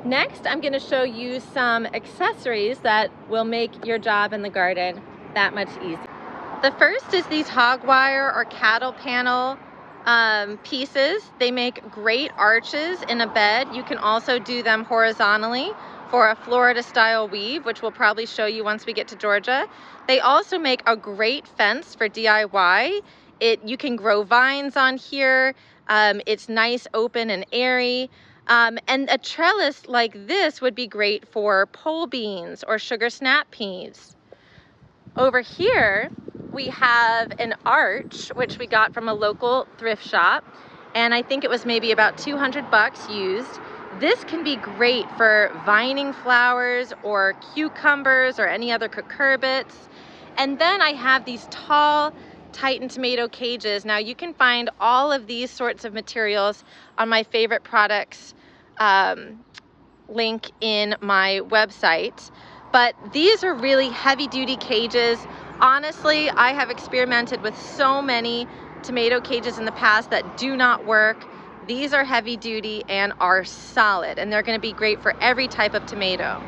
Next, I'm going to show you some accessories that will make your job in the garden that much easier. The first is these hog wire or cattle panel pieces. They make great arches in a bed. You can also do them horizontally for a Florida style weave, which we'll probably show you once we get to Georgia. They also make a great fence for DIY. You can grow vines on here. It's nice, open, and airy. And a trellis like this would be great for pole beans or sugar snap peas. Over here, we have an arch, which we got from a local thrift shop. And I think it was maybe about 200 bucks used. This can be great for vining flowers or cucumbers or any other cucurbits. And then I have these tall Titan tomato cages. Now you can find all of these sorts of materials on my favorite products link in my website. But these are really heavy duty cages. Honestly, I have experimented with so many tomato cages in the past that do not work. These are heavy duty and are solid, and they're going to be great for every type of tomato.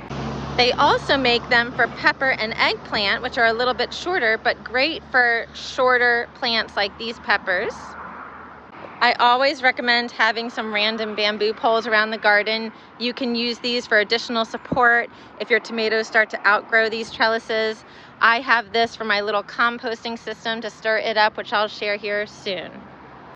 They also make them for pepper and eggplant, which are a little bit shorter, but great for shorter plants like these peppers. I always recommend having some random bamboo poles around the garden. You can use these for additional support if your tomatoes start to outgrow these trellises. I have this for my little composting system to stir it up, which I'll share here soon.